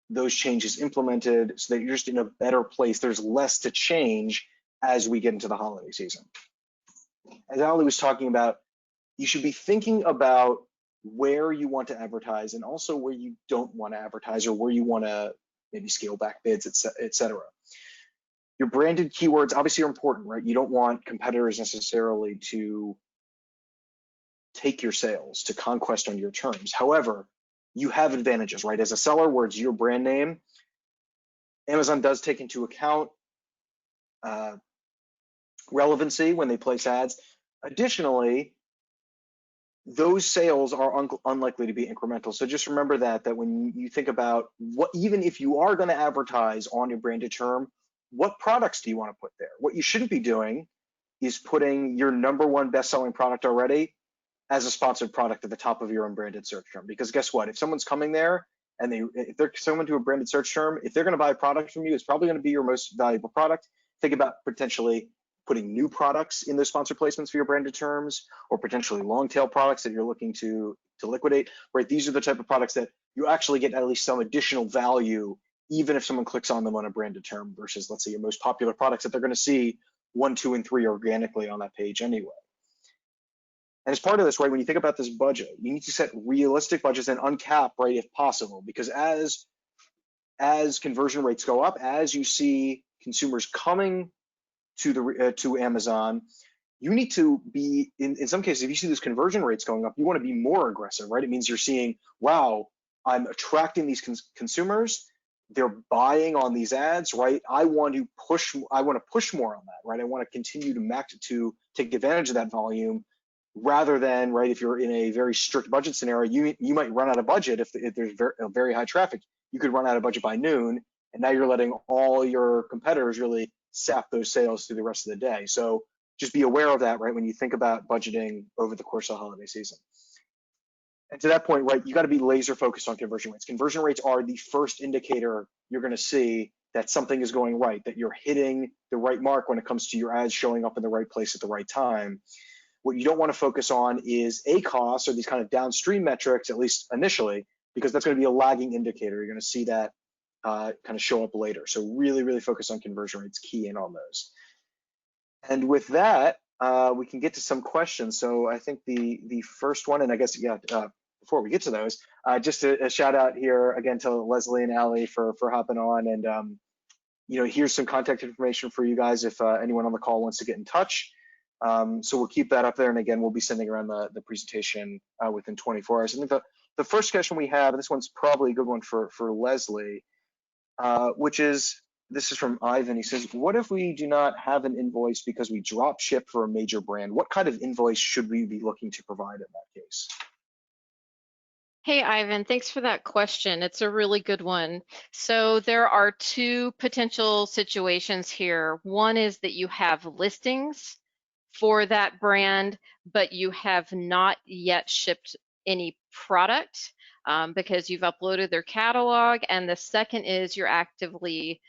those changes implemented so that you're just in a better place. There's less to change as we get into the holiday season. As Ali was talking about, you should be thinking about where you want to advertise and also where you don't want to advertise, or where you want to maybe scale back bids, etc. Your branded keywords obviously are important, right? You don't want competitors necessarily to take your sales, to conquest on your terms. However, you have advantages, right? As a seller where it's your brand name, Amazon does take into account relevancy when they place ads. Additionally, those sales are unlikely to be incremental. So just remember that when you think about even if you are going to advertise on your branded term, what products do you want to put there? What you shouldn't be doing is putting your #1 best-selling product already as a sponsored product at the top of your unbranded search term. Because guess what? If someone's coming there and if they're someone to a branded search term, if they're going to buy a product from you, it's probably going to be your most valuable product. Think about potentially putting new products in those sponsored placements for your branded terms, or potentially long tail products that you're looking to liquidate, right? These are the type of products that you actually get at least some additional value, even if someone clicks on them on a branded term, versus, let's say, your most popular products that they're going to see 1, 2, and 3 organically on that page anyway. And as part of this, right, when you think about this budget, you need to set realistic budgets and uncap, right, if possible, because as conversion rates go up, as you see consumers coming to Amazon, you need to be, in some cases, if you see those conversion rates going up, you want to be more aggressive, right? It means you're seeing, wow, I'm attracting these consumers, they're buying on these ads, right? I want to push more on that, right? I want to continue to take advantage of that volume, rather than, right, if you're in a very strict budget scenario, you might run out of budget if there's very high traffic. You could run out of budget by noon, and now you're letting all your competitors really sap those sales through the rest of the day. So just be aware of that, right, when you think about budgeting over the course of the holiday season. And to that point, right, you got to be laser focused on conversion rates. Conversion rates are the first indicator you're going to see that something is going right, that you're hitting the right mark when it comes to your ads showing up in the right place at the right time. What you don't want to focus on is ACoS, or these kind of downstream metrics, at least initially, because that's going to be a lagging indicator. You're going to see that kind of show up later. So really, really focus on conversion rates, key in on those. And with that, we can get to some questions. So I think the first one, and I guess, before we get to those, just a shout out here again to Leslie and Ali for hopping on. And here's some contact information for you guys if anyone on the call wants to get in touch. So we'll keep that up there, and again, we'll be sending around the presentation within 24 hours. I think the first question we have, and this one's probably a good one for Leslie, which is, this is from Ivan. He says, what if we do not have an invoice because we drop ship for a major brand? What kind of invoice should we be looking to provide in that case? Hey, Ivan, thanks for that question. It's a really good one. So there are two potential situations here. One is that you have listings for that brand, but you have not yet shipped any product because you've uploaded their catalog. And the second is you're actively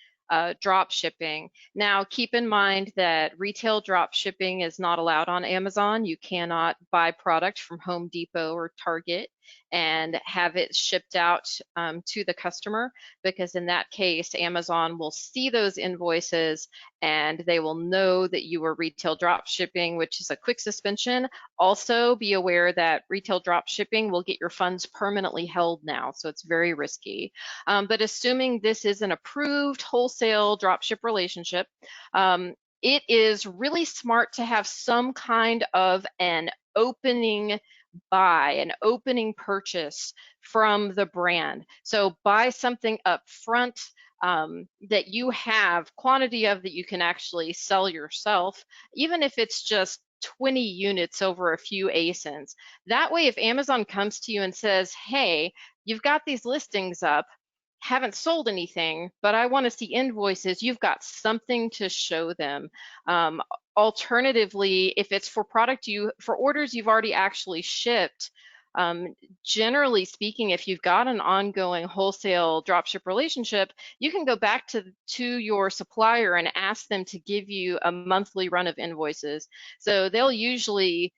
drop shipping. Now, keep in mind that retail drop shipping is not allowed on Amazon. You cannot buy product from Home Depot or Target. and have it shipped out to the customer, because in that case, Amazon will see those invoices and they will know that you were retail drop shipping, which is a quick suspension. Also, be aware that retail drop shipping will get your funds permanently held now, so it's very risky. But assuming this is an approved wholesale dropship relationship, it is really smart to have some kind of an opening buy, an opening purchase from the brand. So buy something up front that you have quantity of that you can actually sell yourself, even if it's just 20 units over a few ASINs. That way, if Amazon comes to you and says, hey, you've got these listings up, haven't sold anything, but I want to see invoices, you've got something to show them. Alternatively, if it's for for orders you've already actually shipped, generally speaking, if you've got an ongoing wholesale dropship relationship, you can go back to your supplier and ask them to give you a monthly run of invoices. So they'll usually,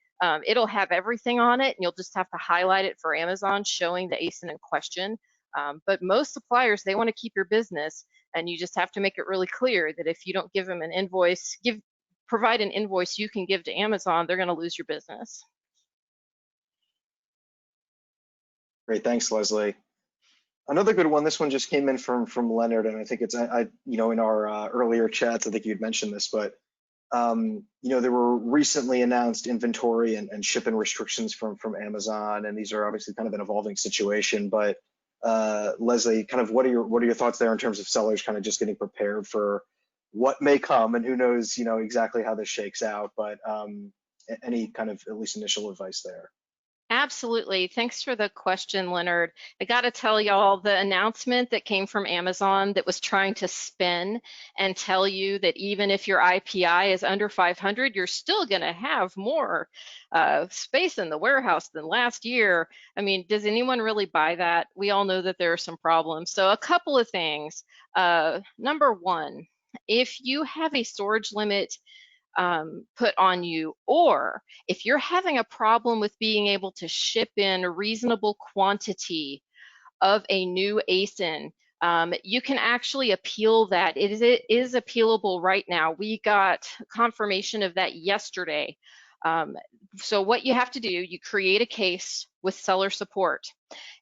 it'll have everything on it, and you'll just have to highlight it for Amazon showing the ASIN in question. But most suppliers, they want to keep your business, and you just have to make it really clear that if you don't give them an invoice, provide an invoice you can give to Amazon, they're going to lose your business. Great, thanks, Leslie. Another good one. This one just came in from Leonard, and I think it's in our earlier chats, I think you'd mentioned this, but there were recently announced inventory and shipping restrictions from Amazon, and these are obviously kind of an evolving situation. But Leslie, kind of what are your thoughts there in terms of sellers kind of just getting prepared for what may come, and who knows, exactly how this shakes out, but any kind of at least initial advice there? Absolutely. Thanks for the question, Leonard. I got to tell y'all, the announcement that came from Amazon that was trying to spin and tell you that even if your IPI is under 500, you're still going to have more space in the warehouse than last year. I mean, does anyone really buy that? We all know that there are some problems. So a couple of things. Number one, if you have a storage limit put on you, or if you're having a problem with being able to ship in a reasonable quantity of a new ASIN, you can actually appeal that. It is appealable right now. We got confirmation of that yesterday. So what you have to do, you create a case with seller support.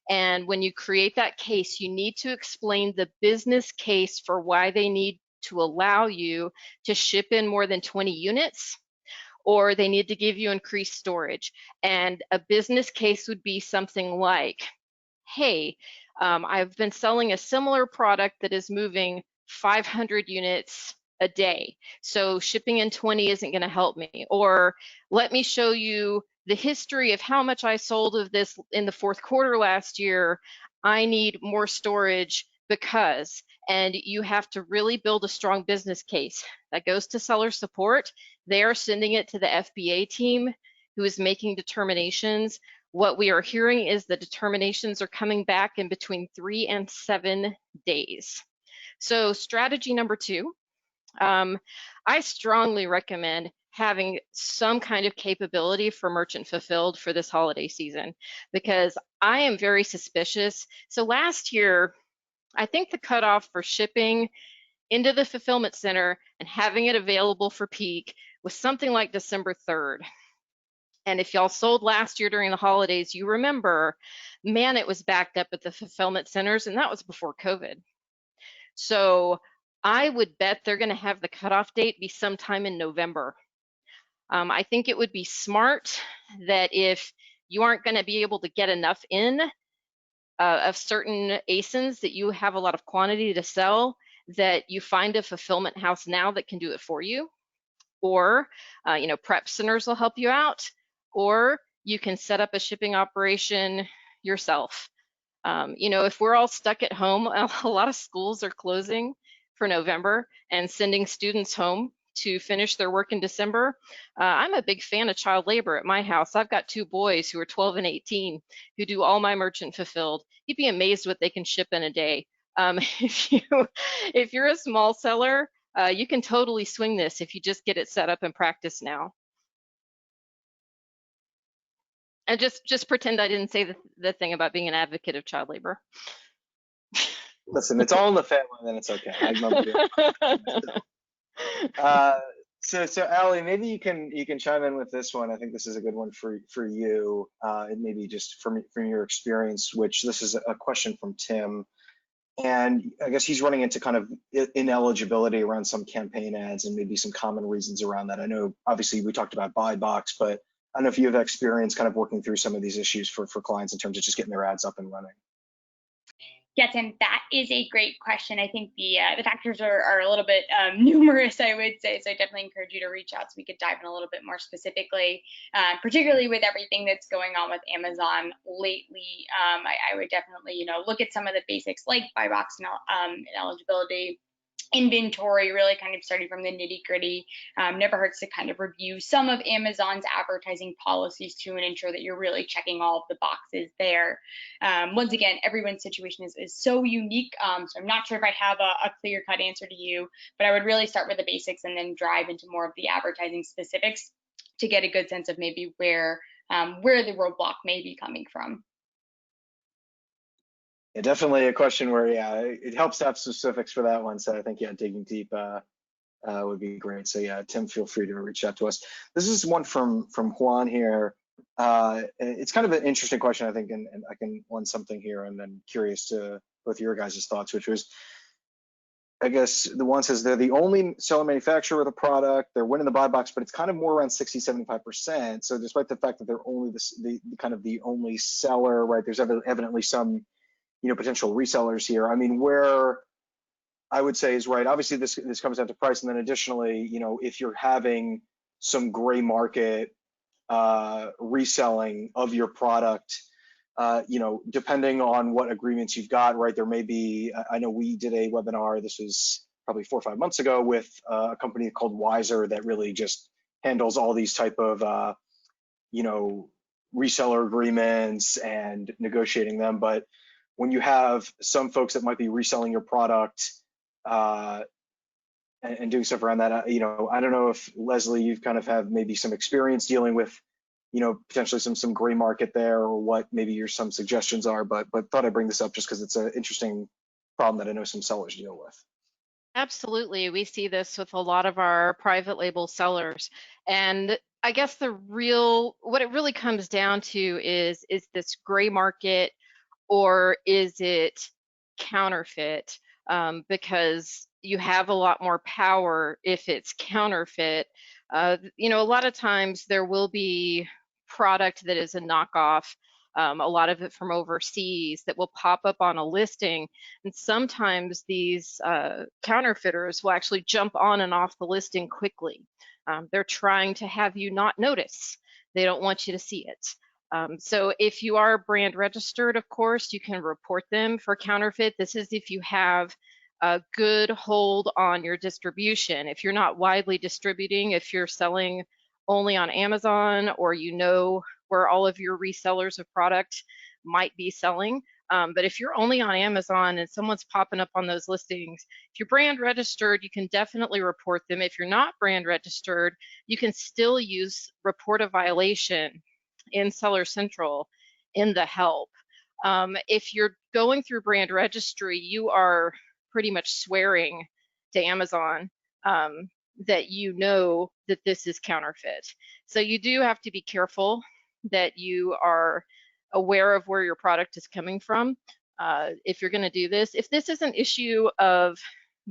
And when you create that case, you need to explain the business case for why they need to allow you to ship in more than 20 units, or they need to give you increased storage. And a business case would be something like, hey, I've been selling a similar product that is moving 500 units a day, so shipping in 20 isn't going to help me. Or let me show you the history of how much I sold of this in the fourth quarter last year. I need more storage because, and you have to really build a strong business case. That goes to seller support. They are sending it to the FBA team who is making determinations. What we are hearing is the determinations are coming back in between 3 and 7 days. So strategy number 2, I strongly recommend having some kind of capability for merchant fulfilled for this holiday season, because I am very suspicious. So last year, I think the cutoff for shipping into the fulfillment center and having it available for peak was something like December 3rd. And if y'all sold last year during the holidays, you remember, man, it was backed up at the fulfillment centers, and that was before COVID. So I would bet they're going to have the cutoff date be sometime in November. I think it would be smart that if you aren't going to be able to get enough in of certain ASINs that you have a lot of quantity to sell, that you find a fulfillment house now that can do it for you. Or, prep centers will help you out, or you can set up a shipping operation yourself. If we're all stuck at home, a lot of schools are closing for November and sending students home to finish their work in December. I'm a big fan of child labor at my house. I've got 2 boys who are 12 and 18 who do all my merchant fulfilled. You'd be amazed what they can ship in a day. If you're a small seller, you can totally swing this if you just get it set up and practice now. And just pretend I didn't say the thing about being an advocate of child labor. Listen, it's all in the family, then it's okay. I remember so Allie, maybe you can chime in with this one. I think this is a good one for you, and maybe just from your experience. Which this is a question from Tim, and I guess he's running into kind of ineligibility around some campaign ads and maybe some common reasons around that. I know obviously we talked about buy box, but I don't know if you have experience kind of working through some of these issues for clients in terms of just getting their ads up and running. Yeah, Tim, that is a great question. I think the factors are a little bit numerous, I would say. So I definitely encourage you to reach out so we could dive in a little bit more specifically, particularly with everything that's going on with Amazon lately. I would definitely, look at some of the basics like buy box and eligibility, inventory, really kind of starting from the nitty gritty. Never hurts to kind of review some of Amazon's advertising policies too and ensure that you're really checking all of the boxes there. Once again, everyone's situation is so unique, so I'm not sure if I have a clear-cut answer to you, but I would really start with the basics and then drive into more of the advertising specifics to get a good sense of maybe where the roadblock may be coming from. Yeah, definitely a question where, yeah, it helps to have specifics for that one. So I think, yeah, digging deep would be great. So yeah, Tim, feel free to reach out to us. This is one from Juan here. It's kind of an interesting question, I think, and I can learn something here, and then curious to both your guys' thoughts, which was, I guess the one says they're the only seller manufacturer with a product, they're winning the buy box, but it's kind of more around 60-75%. So despite the fact that they're only the kind of the only seller, right, there's evidently some potential resellers here. I mean, where I would say is right, obviously this comes down to price, and then additionally, if you're having some gray market reselling of your product, depending on what agreements you've got, right, there may be, I know we did a webinar, this was probably 4 or 5 months ago, with a company called Wiser that really just handles all these type of, reseller agreements and negotiating them. But when you have some folks that might be reselling your product and doing stuff around that, I don't know if Leslie, you've kind of have maybe some experience dealing with, potentially some gray market there, or what maybe some suggestions are, but thought I'd bring this up just because it's an interesting problem that I know some sellers deal with. Absolutely. We see this with a lot of our private label sellers. And I guess what it really comes down to is this gray market, or is it counterfeit? Because you have a lot more power if it's counterfeit. A lot of times there will be product that is a knockoff, a lot of it from overseas, that will pop up on a listing. And sometimes these counterfeiters will actually jump on and off the listing quickly. They're trying to have you not notice. They don't want you to see it. So if you are brand registered, of course, you can report them for counterfeit. This is if you have a good hold on your distribution. If you're not widely distributing, if you're selling only on Amazon, or where all of your resellers of product might be selling. But if you're only on Amazon and someone's popping up on those listings, if you're brand registered, you can definitely report them. If you're not brand registered, you can still use report a violation in Seller Central in the help. If you're going through brand registry, you are pretty much swearing to Amazon that that this is counterfeit. So you do have to be careful that you are aware of where your product is coming from if you're going to do this. If this is an issue of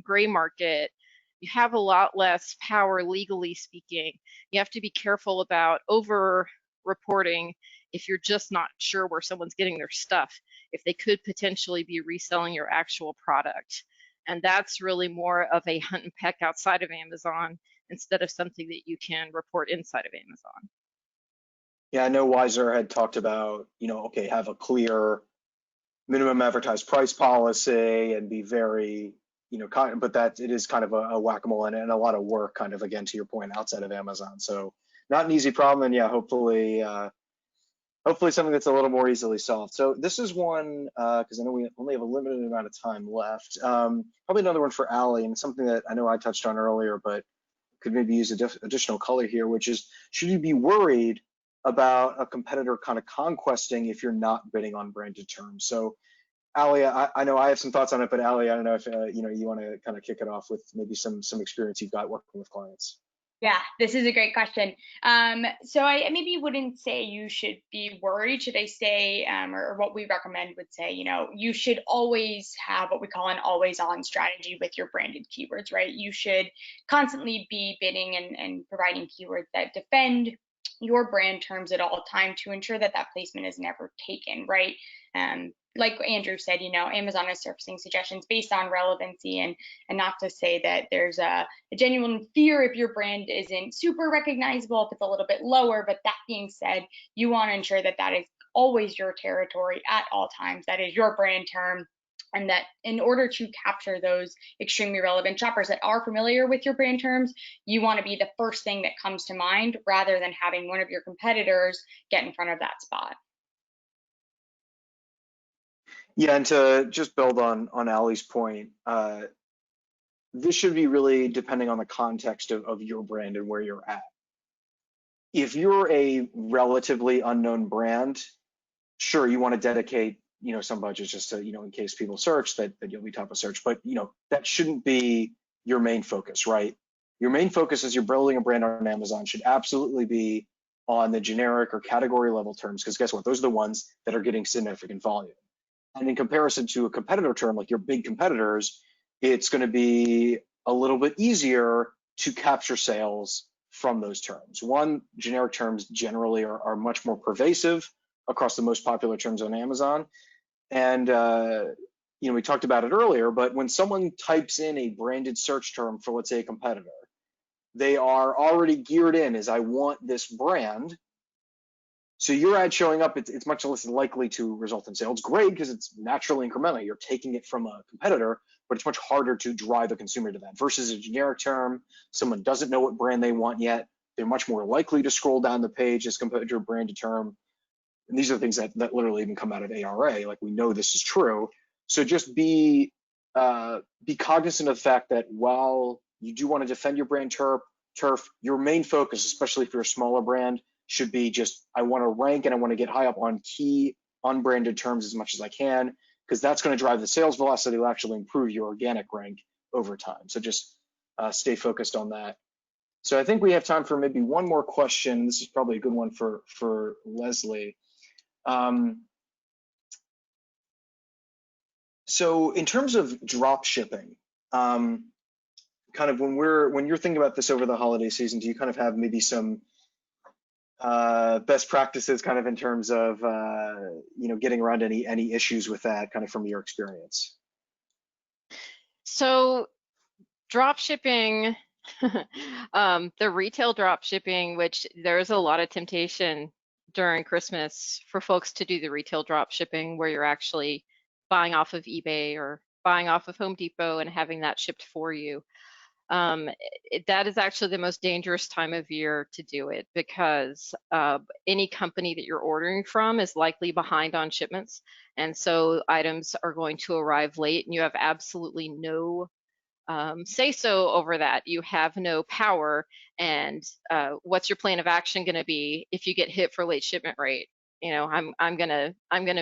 gray market, you have a lot less power legally speaking. You have to be careful about over reporting if you're just not sure where someone's getting their stuff, if they could potentially be reselling your actual product. And that's really more of a hunt and peck outside of Amazon instead of something that you can report inside of Amazon. Yeah, I know Wiser had talked about, okay, have a clear minimum advertised price policy and be very, but that it is kind of a whack-a-mole and a lot of work, kind of, again, to your point, outside of Amazon. So not an easy problem, and yeah, hopefully something that's a little more easily solved. So this is one, because I know we only have a limited amount of time left. Probably another one for Allie, and something that I know I touched on earlier, but could maybe use additional color here, which is, should you be worried about a competitor kind of conquesting if you're not bidding on branded terms. So Ali, I know I have some thoughts on it, but Ali, I don't know if you want to kind of kick it off with maybe some experience you've got working with clients. Yeah, this is a great question. So I maybe wouldn't say you should be worried. Should I say, or what we recommend would say, you should always have what we call an always on strategy with your branded keywords, right? You should constantly be bidding and providing keywords that defend your brand terms at all time to ensure that that placement is never taken, right? Like Andrew said, Amazon is surfacing suggestions based on relevancy, and not to say that there's a genuine fear if your brand isn't super recognizable, if it's a little bit lower. But that being said, you want to ensure that that is always your territory at all times. That is your brand term. And that in order to capture those extremely relevant shoppers that are familiar with your brand terms, you want to be the first thing that comes to mind rather than having one of your competitors get in front of that spot. Yeah, and to just build on Ali's point, this should be really depending on the context of your brand and where you're at. If you're a relatively unknown brand, sure, you want to dedicate some budgets just to in case people search that you'll be top of search, but that shouldn't be your main focus, right? Your main focus as you're building a brand on Amazon should absolutely be on the generic or category level terms, because guess what? Those are the ones that are getting significant volume. And in comparison to a competitor term, like your big competitors, it's going to be a little bit easier to capture sales from those terms. One, generic terms generally are much more pervasive across the most popular terms on Amazon. And we talked about it earlier, but when someone types in a branded search term for, let's say, a competitor, they are already geared in as I want this brand. So your ad showing up, it's much less likely to result in sales. It's great because it's naturally incremental. You're taking it from a competitor, but it's much harder to drive a consumer to that versus a generic term. Someone doesn't know what brand they want yet. They're much more likely to scroll down the page as compared to a branded term. And these are things that literally even come out of ARA. Like, we know this is true. So just be cognizant of the fact that while you do want to defend your brand turf, your main focus, especially if you're a smaller brand, should be just, I want to rank and I want to get high up on key unbranded terms as much as I can, because that's going to drive the sales velocity, will actually improve your organic rank over time. So just stay focused on that. So I think we have time for maybe one more question. This is probably a good one for Leslie. So in terms of drop shipping, kind of when you're thinking about this over the holiday season, do you kind of have maybe some best practices kind of in terms of getting around any issues with that, kind of from your experience? So drop shipping, the retail drop shipping, which there's a lot of temptation during Christmas for folks to do the retail drop shipping where you're actually buying off of eBay or buying off of Home Depot and having that shipped for you. That is actually the most dangerous time of year to do it, because any company that you're ordering from is likely behind on shipments. And so items are going to arrive late and you have absolutely no say so over that. You have no power. And what's your plan of action going to be if you get hit for late shipment rate? I'm gonna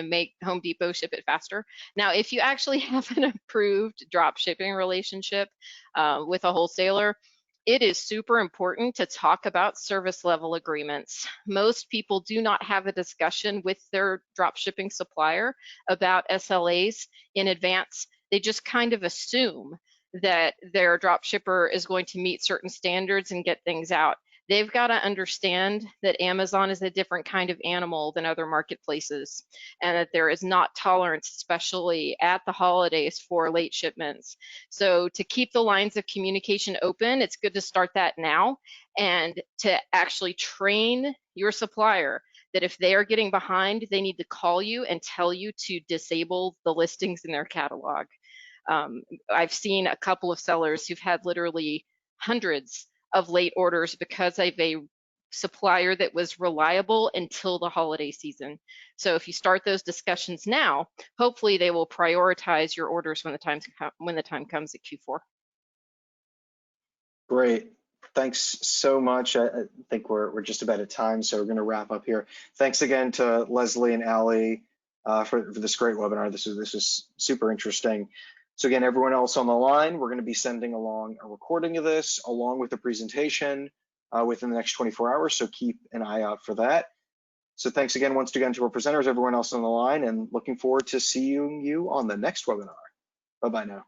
make Home Depot ship it faster. Now, if you actually have an approved drop shipping relationship with a wholesaler, it is super important to talk about service level agreements. Most people do not have a discussion with their drop shipping supplier about SLAs in advance. They just kind of assume that their drop shipper is going to meet certain standards and get things out. They've got to understand that Amazon is a different kind of animal than other marketplaces, and that there is not tolerance, especially at the holidays, for late shipments. So to keep the lines of communication open, it's good to start that now, and to actually train your supplier that if they are getting behind, they need to call you and tell you to disable the listings in their catalog. I've seen a couple of sellers who've had literally hundreds of late orders because of a supplier that was reliable until the holiday season. So if you start those discussions now, hopefully they will prioritize your orders when the time comes at Q4. Great. Thanks so much. I think we're just about at time, so we're going to wrap up here. Thanks again to Leslie and Allie for this great webinar. This is super interesting. So again, everyone else on the line, we're going to be sending along a recording of this along with the presentation within the next 24 hours. So keep an eye out for that. So thanks again once again to our presenters, everyone else on the line, and looking forward to seeing you on the next webinar. Bye-bye now.